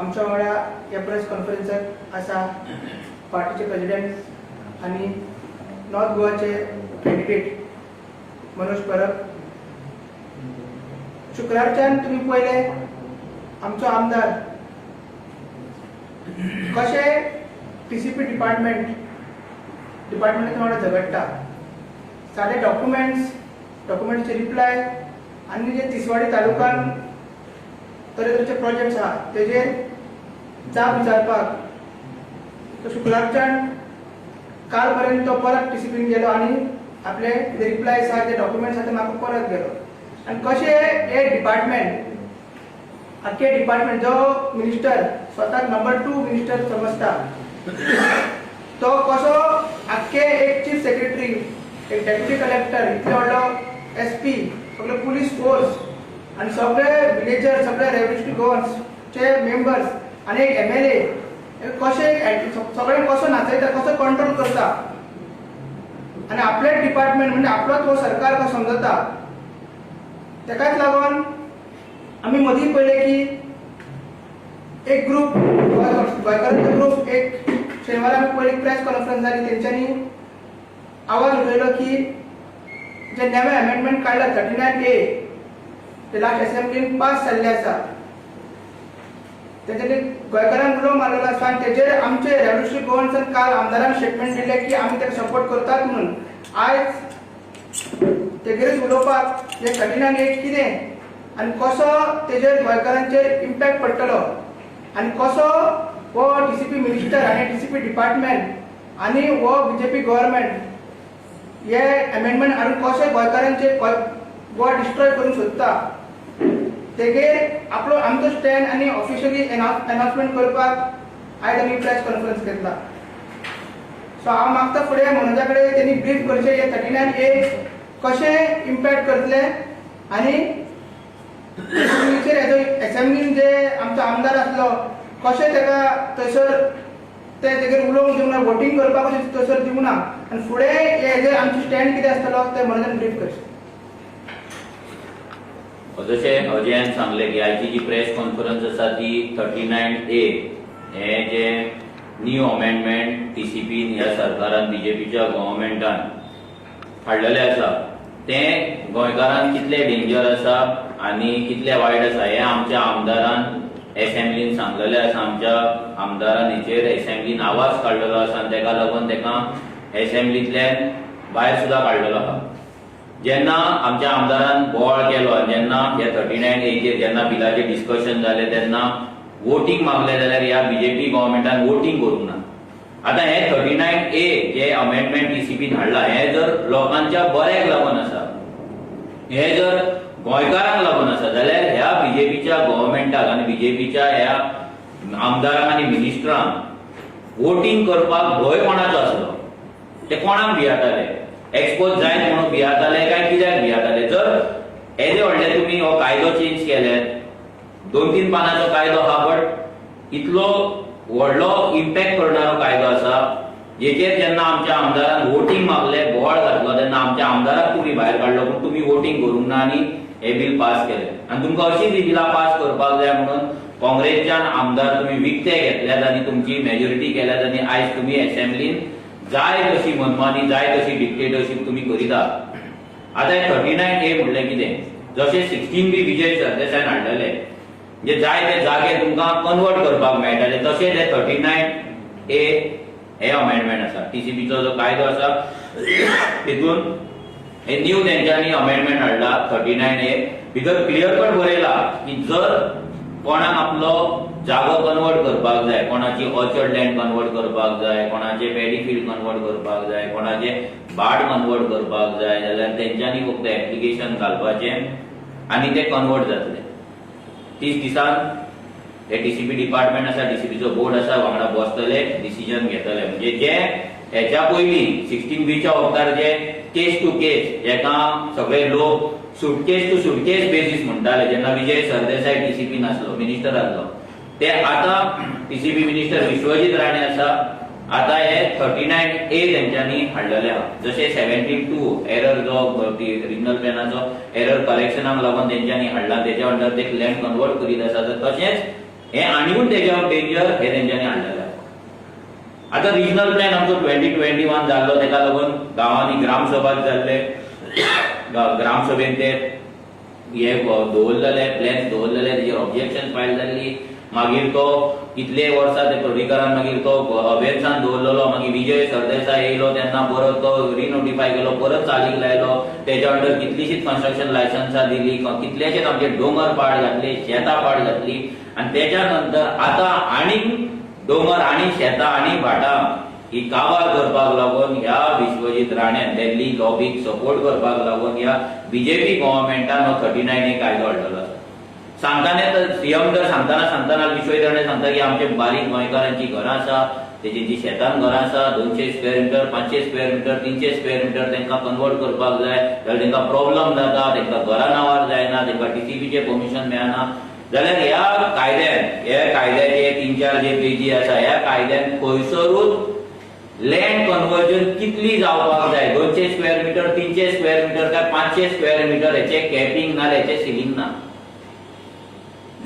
आमच्या वांगडा ह्या प्रेस कॉन्फरन्साक आसा पार्टीचे प्रेसिडेंट आणि नॉर्थ गोवाचे कॅन्डिडेट मनोज परब. शुक्रारच्यान तुम्ही पहिले आमचो आमदार कशे टीसीपी डिपार्टमेंटाच्या वांगडा झगडटा. सादे डॉक्युमेंट्सचे रिप्लाय आनी जे तिसवाडी तालुक्यान तरेतरेचे प्रोजेक्ट्स आहा तेजेर जाप विचारपाक तो शुक्रारच्यान काल पर्यंत तो परत टीसीपीन गेलो आणि आपले रिप्लायस आहा ते डॉक्युमेंट्स आहा ते म्हाका परत गेलो. आणि कशे हे डिपार्टमेंट आख्खे डिपार्टमेंट जो मिनिस्टर स्वताक नंबर 2 मिनिस्टर समजता तो कसो आख्खे एक चीफ सेक्रेटरी, एक डेप्युटी कलेक्टर, इतले व्हडलो एसपी, सगळे पुलीस फोर्स आणि सगळे विलेजर, सगळे रेव्हेन्यू गोवन्सचे मेंबर्स आणि एक एमएलए कशे सगळे कसो नाचयता, कसो कंट्रोल करता आणि आपले डिपार्टमेंट म्हणजे आपलो तो सरकार कसो समजता. तेकाच लागून आम्ही मदीं पळयलें की एक ग्रुप गोंयकारांचो ग्रुप एक शेनवारा आमी पळयली प्रेस कॉन्फरन्स जाली तेंच्यांनी आवाज उठयलो की जे नवे अमेंडमेंट काडला 39A ते लास्ट असेंब्लीन पास जाल्ले आसा तेंच्यांनी गोंयकारांक उलो मारलेलो आसा आनी तेजेर आमचे रेव्होल्युशनरी गोवन्सान काल आमदारान स्टेटमेंट दिले की आमी ताका सपोर्ट करतात म्हणून. आयज तेजेरच उलोवपाक जे 39A कितें आणि कसो तेजेर गोंयकारांचेर इम्पॅक्ट पडटलो आणि कसो हो टीसीपी मिनिस्टर आणि टीसीपी डिपार्टमेंट आणि हो बीजेपी गव्हर्नमेंट हे अमेंडमेंट हाडून कशे गोंयकारांचे गोवा डिस्ट्रॉय करूंक सोदता तेजेर आपलो आमचो स्टँड आणि ऑफिशियली अनाउन्समेंट करपाक आयज आमी प्रेस कॉन्फरन्स घेतला. सो हांव मागता फुडें मनोजा कडेन तेणी ब्रीफ करचें हे 39A कशे इम्पॅक्ट करतले आणि असेंब्लीन जे आमचो आमदार आसलो कशे तेका थंयसर ते तेजेर उलोवंक दिवंक ना, वोटींग करपाक थंयसर दिवंक ना आनी फुडें हे जे आमचो स्टँड कितें आसतलो ते मनोजान ब्रीफ करचें. जशें अजयान सांगलें की आयची जी प्रेस कॉन्फरन्स आसा ती 39A हे जे न्यू अमेंडमेंट टीसीपीन ह्या सरकारान बीजेपीच्या गव्हर्नमेंटान हाडलेले आसा ते गोंयकारांक कितले डेंजर आसा आणि कितले वायट आसा हे आमच्या आमदारान असेंब्लीन सांगलेले आसा. आमच्या आमदारान हेचेर असेंब्लीन आवाज काडलेलो आसा आनी तेका लागून तेका असेंब्लींतल्यान भायर सुद्दां काडलेलो आहा. जेन्ना आमच्या आमदारान बोवाळ केलो आनी जेन्ना ह्या 39A जेन्ना बिलाचेर डिस्कशन जालें तेन्ना वोटींग मागलें जाल्यार ह्या बीजेपी गव्हर्नमेंटान वोटींग करूंक ना. आता हे 39A जे अमेंडमेंट टीसीपीन हाडला हे जर लोकांच्या बऱ्याक लागून आसा, हे जर गोंयकारांक लागून आसा जाल्यार ह्या बीजेपीच्या गव्हर्नमेंटाक आनी बीजेपीच्या ह्या आमदारांक आनी मिनिस्टरांक वोटींग करपाक भंय कोणाचो आसलो, ते कोणाक भियाताले, एक्सपोज जायत म्हणून भियाताले काय कित्याक भियाताले. जर एजे व्हडले तुमी हो कायदो चेंज केले 2-3 पानाचो कायदो आहा बट इतलो व्हडलो इम्पॅक्ट करणारो कायदो आसा जेचेर जेन्ना आमच्या आमदारान वोटींग मागले बोवाळ घातलो तेन्ना आमच्या आमदाराक तुम्ही भायर काडलो पूण तुम्ही वोटींग करूंक ना आनी हे बिल पास केले आनी तुमकां अशीच ही बिलां पास करपाक जाय म्हणून काँग्रेसच्यान आमदार तुम्ही विकते घेतल्यात आनी तुमची मेजॉरिटी केल्यात आनी आयज तुम्ही असेंब्लीन जाय तशी मनमानी जाय तशी डिक्टेटरशीप तुम्ही करिता. आता हे 39A म्हणलें कितें जशें 16B विजय सरदेसायन हाडलेले जे जाय ते जागे तुमकां कन्वर्ट करपाक मेळटाले तशेंच हे 39A हे अमेंडमेंट आसा. टीसीपीचो जो कायदो आसा तितून हे न्यू तेंच्यांनी अमेंडमेंट हाडला 39A भितर क्लियर कट बरयला की जर कोणाक आपलो जागो कन्वर्ट करपाक जाय, कोणाची ऑर्चर्ड लँड कन्वर्ट करपाक जाय, कोणाचे पॅडी फील्ड कन्वर्ट करपाक जाय, कोणाचे भाट कन्वर्ट करपाक जाय जाल्यार तेंच्यांनी फक्त एप्लिकेशन घालपाचें आनी ते कन्वर्ट जातले. 30 दिसान हे टीसीपी डिपार्टमेंट आसा, टीसीपीचो बोर्ड आसा वांगडा बसतले डिसिजन घेतले. म्हणजे जे हेच्या पयलीं 16Bच्या वखदार जे केस टू केस जेका सगळे लोक सुटकेस टू सुटकेस बेसीस म्हणटाले जेन्ना विजय सरदेसाय टीसीपी नासलो मिनिस्टर आसलो ते आता टीसीपी मिनिस्टर विश्वजीत राणे आसा. आता हे 39A तेंच्यांनी हाडलेले आहा. जशे 72 एरर जो रिजनल प्लॅनाचो एरर करेक्शनाक लागून तेंच्यांनी हाडला तेच्या अंडर ते लँड कन्वर्ट करीत आसा तशेंच हे आनीकून तेज्या डेंजर हे तेंच्यांनी हाडलेलें आतां रिजनल प्लॅन आमचो 2021 जाल्लो तेका लागून गांवांनी ग्रामसभा जाल्ले ग्रामसभेन ते हे दवरलेले प्लॅन्स दवरलेले तेजेर ऑब्जेक्शन फायल जाल्ली मागीर तो कितले वर्सां ते प्राधिकरान मागीर तो अभेसान दवरलेलो मागीर विजय सरदेसाय येयलो तेन्ना परत तो रिनोटिफाय केलो परत चालीक लायलो तेज्या अंडर कितलीशीच कन्स्ट्रक्शन लायसन्सां दिली कितलेशेच आमचे दोंगर पाड घातले शेतां पाड घातली आनी तेच्या नंतर आतां आनीक दोंगर आनी शेतां आनी भाटां ही काबार करपाक लागून ह्या विश्वजीत राणेन दिल्ली लॉबीक सपोर्ट करपाक लागून ह्या बीजेपी गव्हर्नमेंटान हो 39A कायदो हाडलेलो आसा सांगताना तर सीएम तर सांगताना विश्वजीत राणे सांगता की आमचे बारीक गोंयकारांची घरां आसा तेजी शेतान घरां आसा 200 square metre 500 square metre 300 square metre तांकां कन्वर्ट करपाक जाय जाल्यार तांकां प्रॉब्लम जाता तांकां घरां नांवार जायना तांकां टीसीपीचें परमिशन मेळना जाल्यार ह्या कायद्याचे 3-4 जे पेजी आसा ह्या कायद्यान खंयसरूच लँड कन्वर्जन कितली जावपाक जाय 200 स्क्वेअर मिटर 300 स्क्वेअर मिटर काय 500 स्क्वेअर मिटर हेचे कॅपिंग ना हेचे सिलिंग ना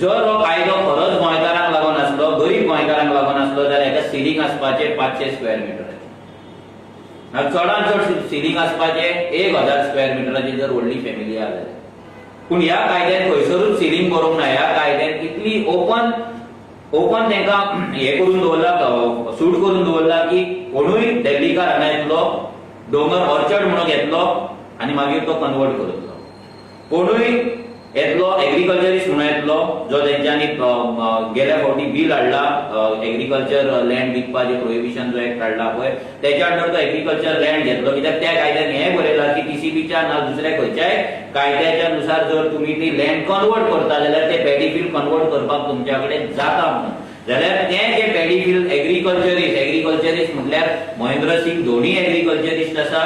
जर हो कायदो खरोच गोंयकारांक लागून आसलो गरीब गोंयकारांक लागून आसलो जाल्यार हेका सिलिंग आसपाचे 500 स्क्वेअर मिटर चडांत चड सिलिंग आसपाचे 1000 स्क्वेअर मिटराची जर व्हडली फॅमिली आहा जाल्यार पूण ह्या कायद्यान खंयसरूच सिलिंग बरोवंक ना ह्या कायद्यान इतली ओपन तांकां हे करून दवरला सूट करून दवरला की कोणूय दिल्लीकार हांगा येतलो दोंगर ऑर्चर्ड म्हणून घेतलो आनी मागीर तो कन्वर्ट करतलो कोणूय येतलो एग्रीकल्चरिस्ट म्हणून येतलो जो तेंच्यांनी गेल्या फावटी बील हाडला एग्रीकल्चर लँड विकपाचें प्रोहिबिशन जो एक्ट हाडला पळय तेच्या अंडर तो एग्रीकल्चर लँड घेतलो कित्याक त्या कायद्यान हें बरयलां की टीसीपीच्या ना दुसऱ्या खंयच्याय कायद्याच्या नुसार जर तुमी ती लँड कन्वर्ट करता जाल्यार ते पॅडीफील्ड कन्वर्ट करपाक तुमच्या कडेन जाता म्हणून जाल्यार ते जे पॅडीफील्ड एग्रीकल्चरिस्ट म्हटल्यार महेंद्र सिंग धोनी एग्रीकल्चरिस्ट आसा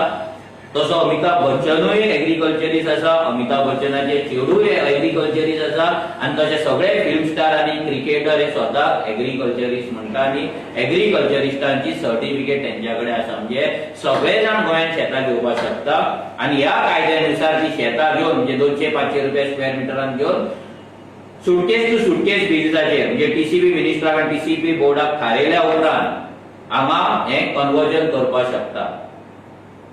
तसो अमिताभ बच्चनूय एग्रीकल्चरिस्ट आसा अमिताभ बच्चनाचे चेडूय एग्रीकल्चरिस्ट आसा आनी तशे सगळे फिल्म स्टार आनी क्रिकेटर हे स्वताक एग्रीकल्चरिस्ट म्हणटा आनी एग्रीकल्चरिस्टांची सर्टिफिकेट तेंच्या कडेन आसा म्हणजे सगळे जाण गोंयांत शेतां घेवपाक शकता आनी ह्या कायद्यानुसार ती शेतां घेवन म्हणजे 200-500 रुपया स्क्वेअर मिटरान घेवन सुटकेस टू सुटकेस बेजिसाचेर म्हणजे टीसीपी मिनिस्टराक आनी टीसीपी बोर्डाक थारयल्या उपरांत हांगा हें कन्वर्जन करपाक शकता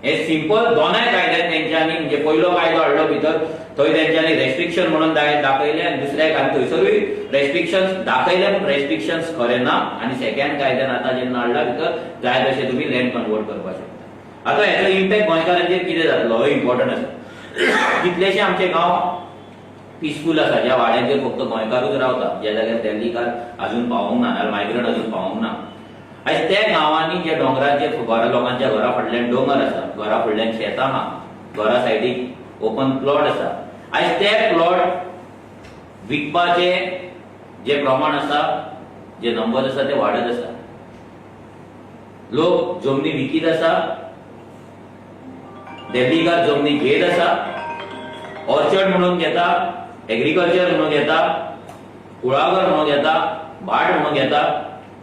हे सिंपल दोनाय कायद्यात तेंच्यांनी म्हणजे पयलो कायदो हाडलो भितर थंय तेंच्यांनी रेस्ट्रिक्शन म्हणून दाखयले आनी दुसऱ्या थंयसरूय रेस्ट्रिक्शन्स दाखयले पूण रेस्ट्रिक्शन्स खरे ना आनी सेकंड कायद्यान आतां जेन्ना हाडला भितर जाय तशें तुमी लँड कन्वर्ट करपाक शकता आतां हेचो इम्पॅक्ट गोंयकारांचेर कितें जातलो हो इम्पॉर्टंट आसा कितलेशे आमचे गांव पीसफूल आसा ज्या वाड्यांचेर फक्त गोंयकारूच रावता ज्या जाग्यार दिल्लीकार अजून पावूंक ना नाल्यार मायग्रंट अजून पावूंक ना आयज त्या गांवांनी जे डोंगराचे लोकांच्या घरा फाटल्यान डोंगर आसा घरा फुडल्यान शेतां आहा घरा सायडीक ओपन प्लॉट आसा आयज ते प्लॉट विकपाचे जे प्रमाण आसा जे नंबर आसा ते वाडत आसा लोक जमनी विकीत आसा दिल्लीकार जमनी घेत आसा ऑर्चर्ड म्हणून घेता एग्रीकल्चर म्हणून घेता कुळागर म्हणून घेता भाट म्हणून घेता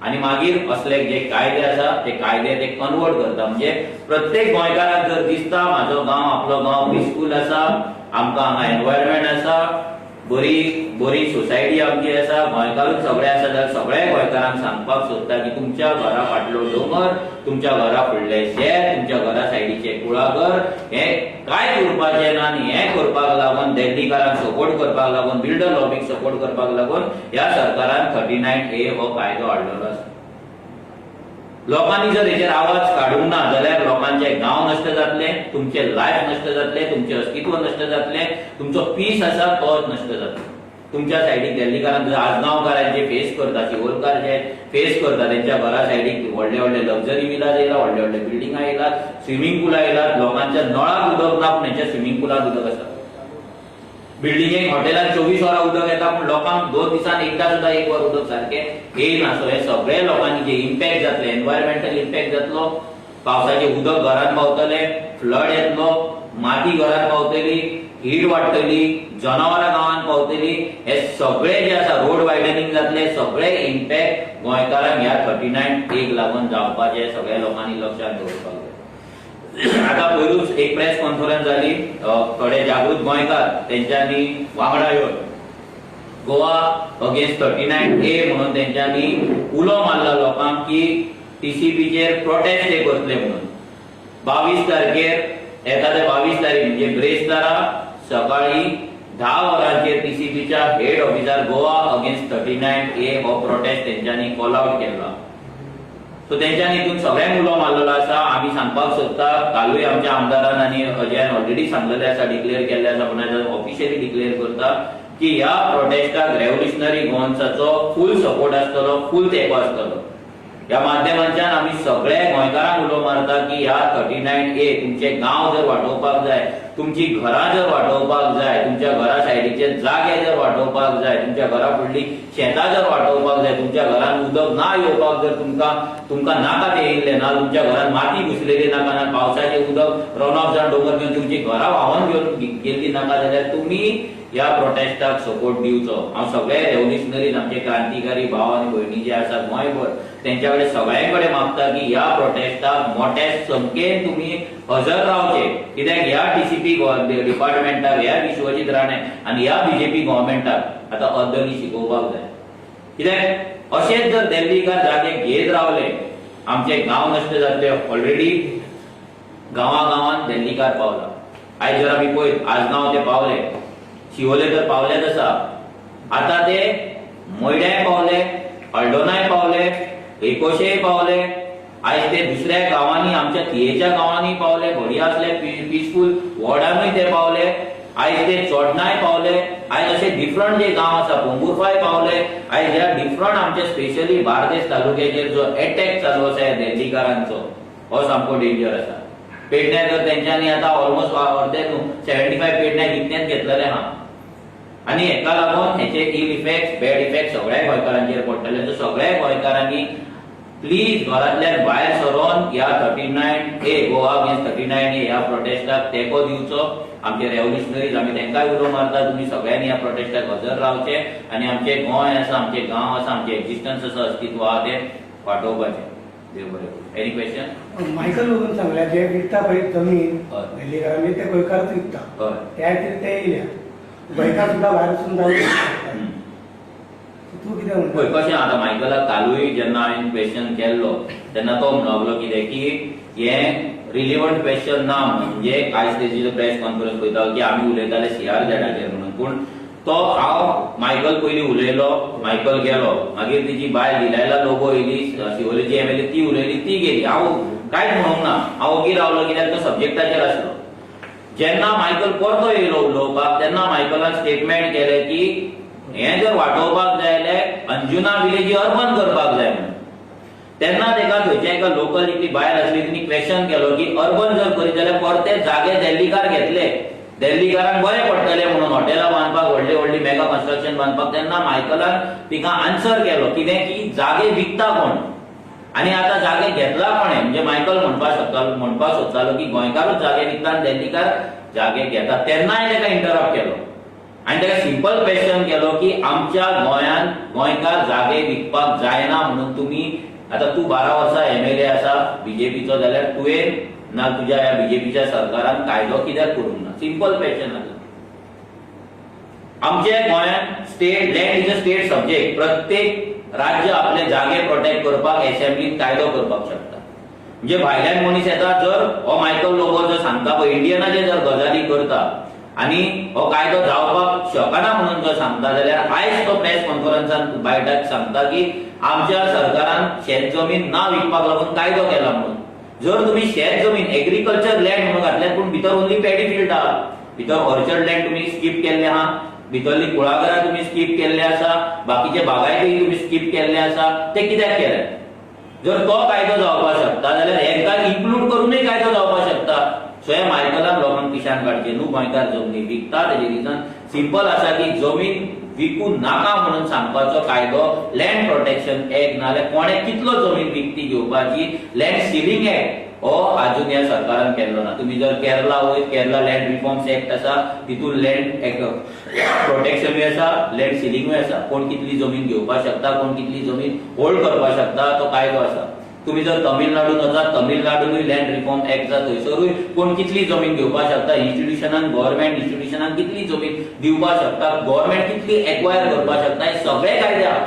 आनी मागीर असले जे कायदे आसा ते कायदे ते कन्वर्ट करता म्हणजे प्रत्येक गोंयकाराक जर दिसता म्हाजो गांव आपलो गांव पीसफूल आसा आमकां हांगा एनवायरमेंट आसा बरी सोसायटी आमची आसा गोंयकारूच सगळे आसा जाल्यार सगळ्या गोंयकारांक सांगपाक सोदता की तुमच्या घरा फाटलो डोंगर तुमच्या घरा फुडले शेत तुमच्या घरा सायडीचे कुळागर हे कांयच उरपाचें ना आनी हें करपाक लागून दिल्लीकारांक सपोर्ट करपाक लागून बिल्डर लॉबीक सपोर्ट करपाक लागून ह्या सरकारान 39A हो कायदो हाडलेलो आसा लोकांनी जर हेचेर आवाज काडूंक ना जाल्यार लोकांचे गांव नश्ट जातले तुमचे लायफ नश्ट जातले तुमचे अस्तित्व नश्ट जातले तुमचो पीस आसा तोच नश्ट जातलो तुमच्या सायडीक दिल्लीकारांक आजगांवकार जे फेस करता शिवोलकार जे फेस करता तेंच्या घरा सायडीक व्हडले लक्झरी विलाज येयला व्हडले बिल्डिंगा येयलात स्विमींग पूला येयलात लोकांच्या नळाक उदक ना पूण हेंच्या स्विमींग पुलाक उदक आसा बिल्डिंगेक हॉटेलात 24 वरां उदक येता पूण लोकांक 2 दिसान एकदा सुद्दां 1 वर उदक सारकें येयना सो हे सगळे लोकांनी जे इम्पॅक्ट जातले एनवायरमेंटल इम्पॅक्ट जातलो पावसाचें उदक घरांत पावतले फ्लड येतलो माती घरांत पावतली हीट वाडटली जनावरां गांवांत पावतली हे सगळे जे आसा रोड वायडनिंग जातले सगळे इम्पॅक्ट गोंयकारांक ह्या 39A लागून जावपाचे सगळ्या लोकांनी लक्षात दवरपाक जाय आता पयरूच एक प्रेस कॉन्फरन्स जाली थोडे जागृत गोंयकार तेंच्यांनी वांगडा येवन गोवा अगेन्स्ट 39A म्हणून त्यांच्यानी उलो मारला लोकांक की टीसीपीचेर प्रोटेस्ट ते करतले म्हणून. 22 तारखेर येता ते 22 तारीख म्हणजे ब्रेस्तारा सकाळी 10 वरांचेर टीसीपीच्या हेड ऑफिसार गोवा अगेन्स्ट 39A हो प्रोटेस्ट त्यांच्यानी कॉल आउट केला. सो त्यांच्यानी तितून सगळ्यांक उलो मारलेलो आसा. आमी सांगपाक सोदता कालूय आमच्या आमदारान आनी अजयान ऑलरेडी सांगलेले आसा, डिक्लेअर केल्ले आसा, पण ऑफिशियली डिक्लेअर करता की ह्या प्रोटेस्टाक रेव्होल्युशनरी गोवन्साचो फुल सपोर्ट आसतलो, फुल तेंको आसतलो. ह्या माध्यमांच्यान आमी सगळे गोंयकारांक उलो मारता की ह्या 39A तुमचे गांव जर वाटोवपाक जाय, तुमची घरां जर वाटोवपाक जाय, तुमच्या घरा सायडीचे जागे जर वाटोवपाक जाय, तुमच्या घरा फुडली शेतां जर वाटोवपाक जाय, तुमच्या घरान उदक ना येवपाक जर तुमकां नाका ते येयल्ले ना, तुमच्या घरान माती घुसलेली नाका ना, पावसाचे उदक रन ऑफ जावन डोंगर घेवन तुमची घरां व्हांवून घेवन गेल्ली नाका जाल्यार तुमी ह्या प्रोटेस्टाक सपोर्ट दिवचो. हांव सगळे रेव्होल्युशनरीज आमचे क्रांतिकारी भाव आनी भयणी जे आसा गोंयभर त्यांच्या कडेन सगळ्यां कडेन मागता की ह्या प्रोटेस्टाक मोठ्या संख्येन तुमी हजर रावचे. कित्याक ह्या टीसीपी डिपार्टमेंटाक, ह्या विश्वजीत राणे आनी ह्या बीजेपी गव्हर्मेंटाक आतां अद्दनी शिकोवपाक जाय. कित्याक अशेंच जर दिल्लीकार जागे घेत रावले आमचे गांव नश्ट जातले. ऑलरेडी गांवागांवांत दिल्लीकार पावला. आयज जर आमी पळयत आजगांव ते पावले, शिवोले तर पावलेच आसा, आता ते मोयड्याय पावले, हळदोनाय पावले, एकोशेय पावले, आयज ते दुसऱ्या गांवांनी आमच्या थियेच्या गांवांनी पावले, बढिया असले पीसफुल वॉर्डानूय ते पावले, आयज ते चोडनाय पावले, आयज असे डिफरंट जे गांव आसा पोंबुर्फाय पावले. आयज ह्या डिफरंट आमचे स्पेशली बार्देस तालुक्याचेर जो अटॅक चालू आसा ह्या दिल्लीकारांचो हो सामको डेंजर आसा. पेडण्या तर तेंच्यांनी आता ऑलमोस्ट अर्धे 75 पेडण्या विकत्यात घेतलेले आहा आनी हेका लागून हेचे इल इफेक्ट, बॅड इफेक्ट सगळ्या गोंयकारांचेर पडटले. सो सगळ्या गोंयकारांनी प्लीज घरांतल्यान भायर सरोन ह्या 39A गोवा अगेन्स्ट 39A ह्या प्रोटेस्टाक तेंको दिवचो. आमचे रेव्होल्युशनरीज आमी तेंकाय उलो मारता तुमी सगळ्यांनी ह्या प्रोटेस्टाक हजर रावचे आनी आमचे गोंय आसा, आमचे गांव आसा, आमचे एक्झिस्टन्स आसा, अस्तित्व आहा ते वाटोवपाचें. देव बरें करूं. Any question? मायकल लोगून सांगल्या जे विकता पळय जमीन दिल्लीकारांनी ते गोंयकारूच विकता, त्या खातीर ते येयल्या. गोंयकार सुद्दां भायर वचून जावं. तूं कितें म्हणटा? कशें आतां मायकलाक कालूय जेन्ना हांवें क्वेश्चन केल्लो तेन्ना तो म्हणलो कितें की हें रिलिवंट क्वेश्चन ना म्हणजे आयज तेजी प्रेस कॉन्फरन्स पळयता की आमी उलयताले CRZाचेर म्हणून, पूण तो हांव मायकल पयलीं उलयलो, मायकल गेलो, मागीर तिची बायल लिलायला लोबो येयली, शिवोलेची MLA ती उलयली, ती गेली, हांव कांयच म्हणूंक ना, हांव ओगी रावलो कित्याक तो सब्जेक्टाचेर आसलो. जेन्ना मायकल परतो येयलो उलोवपाक तेन्ना मायकलान स्टेटमेंट केलें की हें जर वाटोवपाक जाय जाल्यार अंजुना विलेजी अर्बन करपाक जाय म्हणून. तेन्ना तेका थंयचे एका लोकल इतली बायल आसली तिणी क्वेश्चन केलो की अर्बन जर करीत जाल्यार परते जागे दिल्लीकार घेतले, दिल्लीकारांक बरें पडटलें म्हणून हॉटेलां बांदपाक, व्हडली व्हडली मेगा कन्स्ट्रक्शन बांदपाक. तेन्ना मायकलान तिका आन्सर केलो कितें की जागे विकता कोण आनी आतां जागे घेतला कोणें. म्हणजे मायकल म्हणपाक सोदतालो की गोंयकारूच जागे विकता आनी दिल्लीकार जागे घेता. तेन्नाय तेका इंटरप्ट केलो आनी तेका सिंपल क्वेश्चन केलो की आमच्या गोंयांत गोंयकार जागे विकपाक जायना म्हणून तुमी आतां तूं 12 वर्सां MLA आसा बीजेपीचो जाल्यार तुवें ना तुज्या ह्या बीजेपीच्या सरकारान कायदो कित्याक करूंक ना? सिंपल क्वेश्चन आसा. आमचे गोंयांत state land is a state subject. प्रत्येक राज्य आपले जागे प्रोटेक्ट करपाक असेंब्लीन कायदो करपाक शकता. म्हणजे भायल्यान मनीस येता जर हो मायकल लोबो जर सांगता पळय इंडियनाचे जर गजाली करता आनी हो कायदो जावपाक शकना म्हणून जर सांगता जाल्यार आयज तो प्रेस कॉन्फरन्सान बायटाक सांगता की आमच्या सरकारान शेत जमीन ना विकपाक लागून कायदो केला म्हणून. जर तुम्ही शेत जमीन एग्रीकल्चर लँड म्हणून घातल्यात पूण भितर ओन्ली पॅडी फील्ड आहा, भितर ऑर्चर्ड लँड तुम्ही स्कीप केल्ले आहा, भितरली कुळागरां तुम्ही स्कीप केल्ले आसा, बाकीचे बागायती तुम्ही स्कीप केल्ले आसा. ते कित्याक केले? जर तो कायदो जावपाक शकता जाल्यार हेका इन्क्लूड करूनय कायदो जावपाक शकता. सो ह्या मायकलान लोकांक पिशान काडचे न्हू. गोंयकार जमनी विकता तेजे रिजन सिंपल आसा की जमीन विकू नाका म्हणून सांगपाचो कायदो लँड प्रोटेक्शन एक्ट नाल्यार कोणे कितलो जमीन विकती घेवपाची लँड सिलिंग एक्ट हो अजून ह्या सरकारान केल्लो ना. तुम्ही जर केरला वयत केरला लँड रिफॉर्म्स एक्ट आसा तितून लँड प्रोटेक्शनूय आसा, लँड सिलिंगूय आसा. कोण कितली जमीन घेवपाक शकता, कोण कितली जमीन होल्ड करपाक शकता तो कायदो आसा. तुम्ही जर तमिळनाडून वचात, तमिळनाडूनूय लँड रिफॉर्म ऍक्ट जाता, थंयसरूय कोण कितली जमीन घेवपाक शकता, इन्स्टिट्यूशनान गव्हर्नमेंट इन्स्टिट्यूशनान कितली जमीन दिवपाक शकता, गव्हर्नमेंट कितली एक्वायर करपाक शकता, हे सगळे कायदे आहा.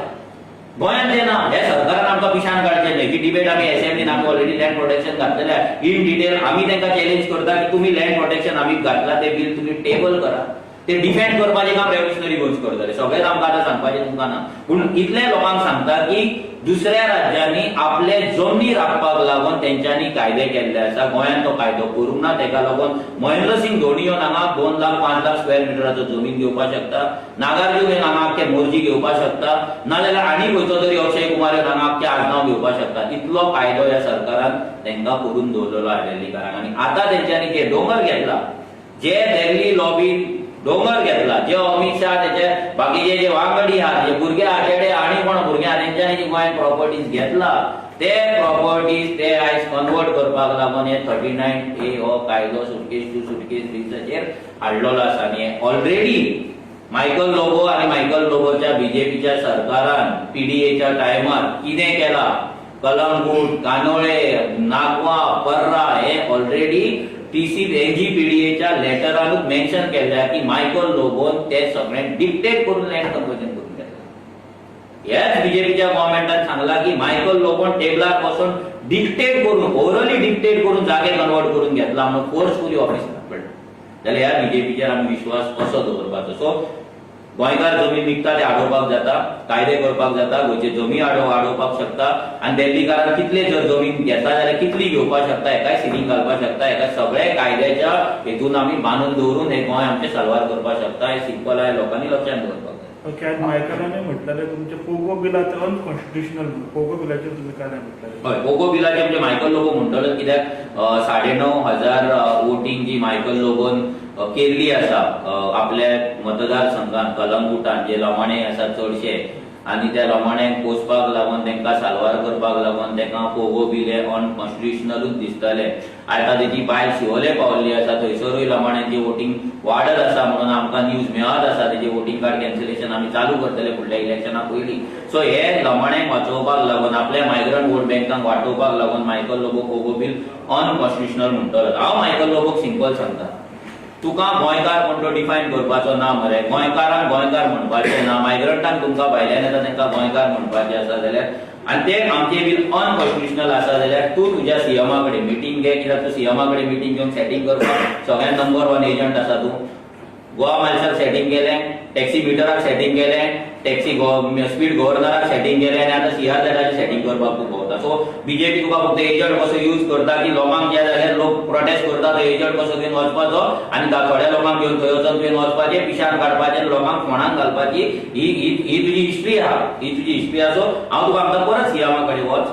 गोंयांत ते ना. हे सरकारान आमकां पिशान काडचें न्हय की डिबेट आमी एसेंब्लीन आमी ऑलरेडी लँड प्रोटेक्शन घातलेलें इन डिटेल. आमी तांकां चॅलेंज करता की तुमी लँड प्रोटेक्शन आमी घातला ते बिल तुमी टेबल करा. ते डिफेंड करपाचें काम रेव्होल्युशनरी गोंयच करतले. सगळेच आमकां आतां सांगपाचें तुमकां ना. पूण इतले लोकांक सांगता की दुसऱ्या राज्यांनी आपले जमनी राखपाक लागून तेंच्यांनी कायदे केल्ले आसा. गोंयांत तो कायदो करूंक ना. तेका लागून महेंद्र सिंग धोनी येवन हांगा 2 लाख 5 लाख स्क्वेअर मिटराचो जमीन घेवपाक शकता. नागार्जुन येवन हांगा आख्खे मोर्जी घेवपाक शकता. नाजाल्यार आनी खंयचो तरी अक्षय कुमार येवन हांगा आख्खे आडनांव घेवपाक शकता. इतलो कायदो ह्या सरकारान तेंकां करून दवरलेलो आहा दिल्लीकारांक. आनी आतां तेंच्यांनी जे डोंगर घेतला, जे दिल्ली लॉबीन डोंगर घेतला, जे अमित शाह त्याचे बाकीचे जे वांगडी आहात, जे भुरगे आहा, चेडे आनी कोण भुरगे आहा, तेंच्यांनी जे गोंयांत प्रॉपर्टीज घेतला, ते प्रॉपर्टीज ते आयज कन्वर्ट करपाक लागून हे 39A हो कायदो सुटकेस टू सुटकेस बिल्साचेर हाडलेलो आसा. आनी ऑलरेडी मायकल लोबो आनी मायकल लोबोच्या बीजेपीच्या सरकारान PDAच्या टायमार कितें केला, कलंगूट, कानोळे, नागवा, पर्रा हे ऑलरेडी NGPDAच्या लेटरानूच मेन्शन केल्ले की मायकल लोबोन ते सगळें डिक्टेट करून लँड कन्वर्जन करून घेतलें. हेच बीजेपीच्या गव्हर्नमेंटान सांगला की मायकल लोबोन टेबलार बसून डिक्टेट करून, ओरली डिक्टेट करून जागे कन्वर्ट करून घेतला म्हणून फोर्सफुली ऑफिसांत पडला. जाल्यार ह्या बीजेपीचेर आमी विश्वास कसो दवरपाचो? सो गोंयकार जमीन विकता ते आडोवपाक जाता, कायदे करपाक जाता, गोंयचे जमीन आडोवपाक शकता. आनी दिल्लीकारान कितले जर जमीन घेता जाल्यार कितली घेवपाक शकता, हेकाय सिलींग घालपाक शकता. हेका सगळे कायद्याच्या हेतून आमी बांदून दवरून हे गोंय आमचे साल्वार करपाक शकता. हे सिंपल आहे, लोकांनी लक्षात दवरपाक जाय. ओके, आज मायकलाने म्हटलेले तुमचे पोगो बिलाचे अनकॉन्स्टिट्युशनल, पोगो बिलाचेर तुम्ही काय म्हटलेले? हय, पोगो बिलाचे म्हणजे मायकल लोबो म्हणटलो कित्याक 9,500 वोटिंग जी मायकल लोबोन केल्ली आसा आपल्या मतदारसंघात कलंगुटान, जे लोमाणे आसा चडशे, आनी त्या लोमाण्यांक पोसपाक लागून तांकां साल्वार करपाक लागून तांकां पोगो बिल हे अनकॉन्स्टिट्युशनलूच दिसताले. आतां तेजी बायल शिवोले पावल्ली आसा, थंयसरूय लोमाण्यांची वोटिंग वाडत आसा म्हणून आमकां न्यूज मेळत आसा. तेजे वोटिंग कार्ड कॅन्सलेशन आमी चालू करतले फुडल्या इलेक्शना पयलीं. सो हे लोमाण्यांक वाचोवपाक लागून, आपल्या मायग्रंट वोट बँकांक वांटोवपाक लागून Michael Lobo Pogo bill unconstitutional म्हणटलो. हांव मायकल लोबोक सिंपल सांगता, तुका गोंयकार म्हणटो डिफायन करपाचो ना मरे. गोंयकारांक गोंयकार म्हणपाचें ना. मायग्रंटांक तुमकां भायल्यान येता तांकां गोंयकार म्हणपाचें आसा जाल्यार, आनी ते आमचे बिल अनकॉन्स्टिट्युशनल आसा जाल्यार तूं तुज्या सीएमा कडेन मिटींग घे. कित्याक तूं सीएमा कडेन मिटींग घेवन सेटींग करपाक सगळ्यात नंबर 1 एजंट आसा तूं. गोवा मायल्साक सेटींग केलें, टॅक्सी मिटराक सेटींग केलें, टॅक्सी स्पीड गव्हर्नराक सेटींग केलें, आनी आतां CRZाची सेटींग करपाक तूं भोंवता. सो बीजेपी तुका फक्त एजंट कसो यूज करता की लोकांक ज्या जाग्यार लोक प्रोटेस्ट करता तो एजंट कसो घेवन वचपाचो आनी थोड्या लोकांक घेवन थंय वचून तुवें वचपाचें, पिशान काडपाचें, लोकांक फोंडान घालपाची. ही तुजी हिस्ट्री आहा, ही तुजी हिस्ट्री आहा. सो हांव तुका आमकां परत सीएमा कडेन वच.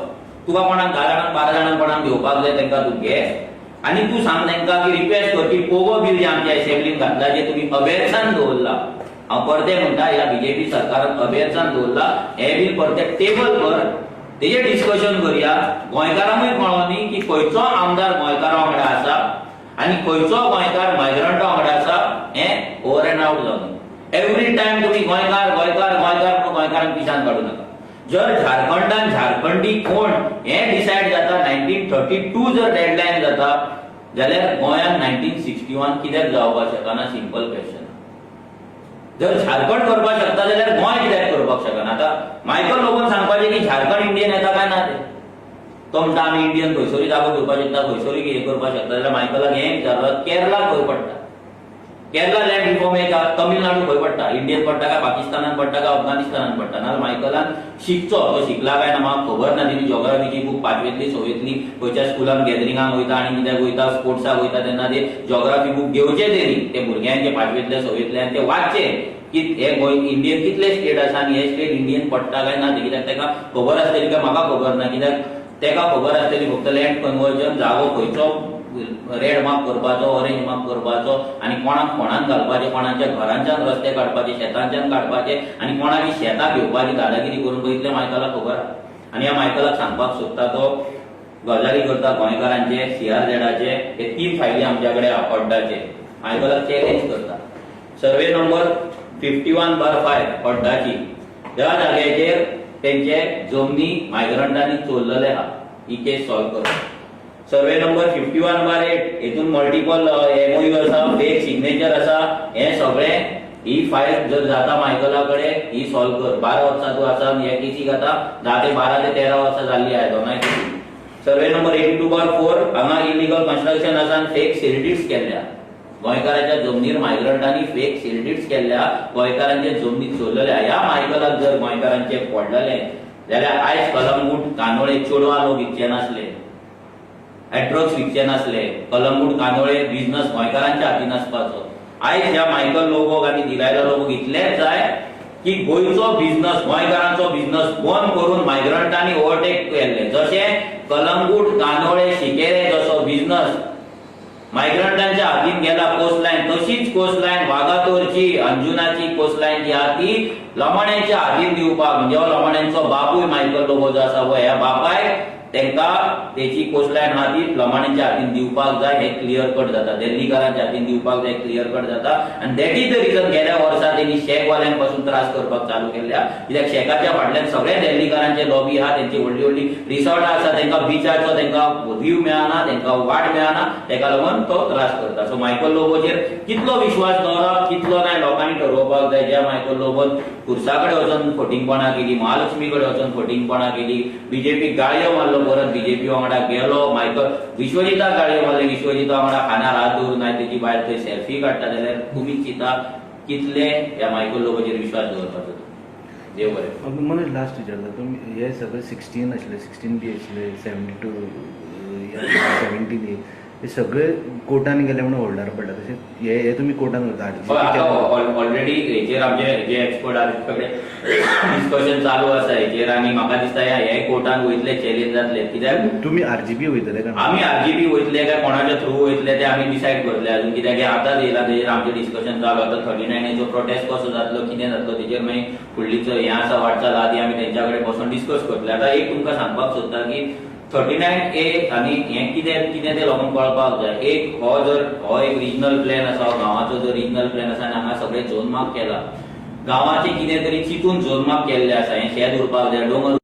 तुका कोणाक 10 जाणांक 12 जाणांक कोणाक घेवपाक जाय तांकां तूं घे आनी तूं सांग तांकां की रिक्वेस्ट कर की पोगो बिल जे आमच्या एसेंब्लीन घातला, जे तुमी अभ्यासान दवरला, हांव परते म्हणटा ह्या बीजेपी सरकारान अभ्यासान दवरला, हे बिल परते टेबल कर, तेजेर डिस्कशन करया. गोंयकारांकूय कळोनी की खंयचो आमदार गोंयकारा वांगडा आसा आनी खंयचो गोंयकार मायग्रंटा वांगडा आसा, हें ओवर एंड आउट जावन. एवरी टायम तुमी गोंयकार गोंयकार गोंयकार म्हणून गोंयकारांक पिशान काडू नाका. जर झारखंडान झारखंडी कोण हें डिसायड जाता, 1932 जर डेडलायन जाता जाल्यार गोंयान 1961 कित्याक जावपाक शकना? Simple question. जर झारखंड करपाक शकता जाल्यार गोंय कित्याक करपाक शकना? आतां मायकल लोबोन सांगपाचें की झारखंड इंडियन येता काय ना ते. तो म्हणटा आमी इंडियन खंयसरूय जागो घेवपाक शकता, खंयसरूय हें करपाक शकता. जाल्यार मायकलाक हें विचारलां केरला खंय पडटा? केरला लँड रिफॉर्म एक तमिळनाडू खंय पडटा? इंडियन पडटा काय पाकिस्तानान पडटा काय अफगानिस्तानान पडटा? नाजाल्यार मायकलान शिकचो. तो शिकला काय ना म्हाका खबर ना. तिणी जॉग्राफीची बूक 5वेंतली 6वेंतली खंयच्या स्कुलान गॅदरिंगाक वयता आनी कित्याक वयता स्पोर्ट्साक वयता तेन्ना ते जॉग्राफी बूक घेवचे तेणी ते भुरग्यांचे 5वेंतले 6वेंतले ते वाचचे की हे गोंय इंडियन कितले स्टेट आसा आनी हे स्टेट इंडियन पडटा काय ना ते. कित्याक तेका खबर आसतली काय म्हाका खबर ना. कित्याक तेका खबर आसतली फक्त लँड कन्वर्जन, जागो खंयचो रेड मार्क करपाचो, ऑरेंज मार्क करपाचो आनी कोणाक फोंडान घालपाचे, कोणाच्या घरांच्यान रस्ते काडपाचे, शेतांच्यान काडपाचे आनी कोणाची शेतां घेवपाची दादागिरी करून पळयतले मायकलाक खबर आहा. आनी ह्या मायकलाक सांगपाक सोदता तो गजाली करता गोंयकारांचे, CRZाचे. हे 3 फायली आमच्या कडेन आहा अड्डाचे. मायकलाक चॅलेंज करता. सर्वे नंबर 51/5 अड्डाची, त्या जाग्याचेर तेंचे जमनी मायग्रंटांनी चोरलेले आहा. ही केस सॉल्व करप. सर्वे नंबर 51/8 हेतून मल्टिपल MOU आसा, फेक सिग्नेचर आसा, हे सगळे ही फायल जर जाता मायकला कडेन ही सॉल्व कर. 12 वर्सां तू आसा ह्या केसीक आता 10 ते 12 ते 13 वर्सां जाल्ली आहे दोनाय केसी. सर्वे नंबर 82/4 हांगा इलिगल कन्स्ट्रक्शन आसा आनी फेक सेल्डिट्स केल्ल्या. गोंयकारांच्या जमनीर मायग्रंटांनी फेक सेल्डिट्स केल्ल्या, गोंयकारांचे जमनीत चोरलेल्या. ह्या मायकलाक जर गोंयकारांचे पडलेले जाल्यार आयज कलंगूट कांदोळे चेडवां लोक विकचे नासले, ड्रग्स विकचे नासले. कलंगूट कांदोळे बिझनस गोंयकारांच्या हातीन आसपाचो. आयज ह्या मायकल लोगोक आनी दिलायला लोगोक इतलेंच जाय की गोंयचो बिझनस, गोंयकारांचो बिझनस बंद करून मायग्रंटांनी ओव्हरटेक केल्ले. जशें कलंगूट कांदोळे शिकेरे जसो बिझनस मायग्रंटांच्या हातीन गेला कोस्टलायन, तशीच कोस्टलायन वागातोरची, अंजुनाची कोस्टलायन जी आहा ती लमाण्यांच्या हातीन दिवपाक, म्हणजे हो लमाण्यांचो बापूय मायकल लोगो जो आसा ह्या बापायक तेंका तेची कोस्टलायन आहा ती लमाण्यांच्या हातीन दिवपाक जाय, हे क्लियर कट जाता. दिल्लीकारांच्या हातीन दिवपाक जाय, क्लियर कट जाता. आनी दॅट इज द रिजन गेल्या वर्सा तेणी शेकवाल्यांक पासून त्रास करपाक चालू केल्या. कित्याक शेकाच्या फाटल्यान सगळे दिल्लीकारांचे लॉबी आहा, तेंची व्हडली व्हडली रिसॉर्टां आसा, तेंका बिचाचो तेंका व्ह्यू मेळना, तेंका वाट मेळना, तेका लागून तो त्रास करता. सो मायकल लोबोचेर कितलो विश्वास दवरप कितलो नाही लोकांनी ठरोवपाक जाय. ज्या मायकल लोबोन खुर्सा कडेन वचून फटिंगपणां केली, महालक्ष्मी कडेन वचून फटिंगपणां केली, बीजेपी गाळयो मारलो, परत बीजेपी वांगडा गेलो, मायकल विश्वजिता गाळयो मारले, विश्वजिता वांगडा खानार हात दवरून नाही तेची भायर थंय सेल्फी काडटा, जाल्यार तुमी चिंता कितले ह्या मायकल लोबोचेर विश्वास दवरपाचो. देव बरें. मला लास्ट विचारता तुम्ही हे सगळे 16 असले, 16B असले, 72 17A हे सगळे कोर्टान गेले म्हणून होल्डार पडला. तसे हे तुम्ही कोर्टान वता ऑलरेडी हेचेर आमचे जे एक्सपर्ट आहा सगळे डिस्कशन चालू आसा हेचेर, आनी म्हाका दिसता हे कोर्टान वयतले चॅलेंज जातले. कित्याक तुम्ही RGB वयतले का? आमी RGB वयतले काय कोणाच्या थ्रू वयतले ते आमी डिसायड करतले अजून. कित्याक हे आतांच येयला, तेजेर आमचे डिस्कशन चालू आसा. 39 प्रोटेस्ट कसो जातलो, कितें जातलो, तेजेर मागीर फुडलीचो हे आसा वाटचाल आहा ती आमी तेंच्या कडेन बसून डिस्कस करतले. आतां एक तुमकां सांगपाक सोदता की 39A आनी हे कितें ते लोकांक कळपाक जाय. एक हो एक रिजनल प्लॅन आसा, गांवाचो जो रिजनल प्लॅन आसा आनी हांगा सगळे झोन मार्क केला. गांवाचे कितें तरी चिंतून झोन मार्क केल्ले आसा. हे शेत उरपाक जाय, दोंगर